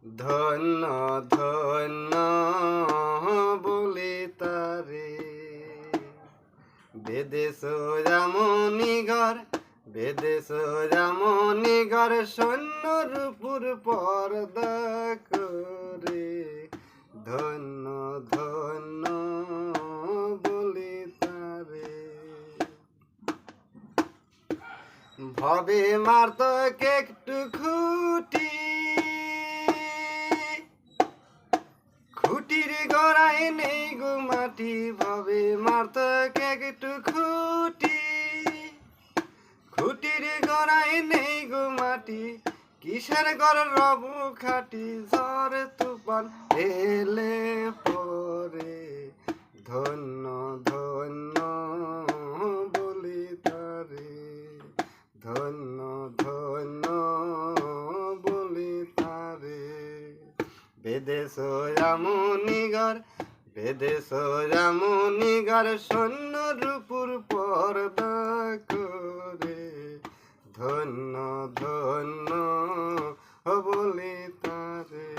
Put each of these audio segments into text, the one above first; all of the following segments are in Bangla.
ধন্য ধন্য বলে তারে বেদে সোজামনি ঘর বেদে সোজামনি ঘর সৈন্যরূপুর পর্দা করে ধন্য ধন্য বলে তারে ভবে মারত একটু খুঁটি খুঁটির গড়ায় নেই গো মাটি ভবে মারত একটু খুঁটি খুঁটির গড়ায় নেই গো মাটি কিসের ঘর রব খাটি ঝড় তুফান এলে পরে ধন্য ধন্য বলি তারে ধন্য ধন্য বলি তারে বেদে সোজামনি ঘর বেদে সোজামনি ঘর সৈন্যরূপুর পর্দা করে ধন্য ধন্য বলি তারে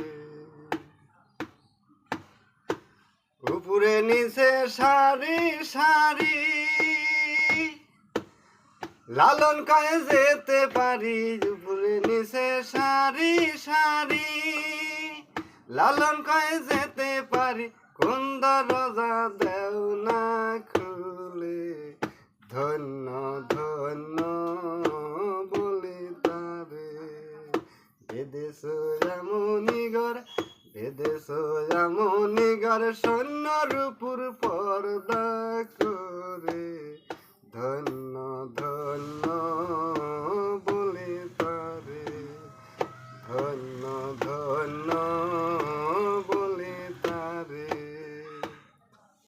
উপরে নিচে সারি সারি লালন কায়ে যেতে পারি উপরে নিচে সারি সারি লালন কায়ে যেতে পারি কোন দরজা দেও না খুলে ধন্য ধন্য বলি তারে বেদে সোজামনি ঘর বেদে সোজামনি ঘর সৈন্যরূপুর পর্দা করে ধন্য ধন্য বলি তারে ধন্য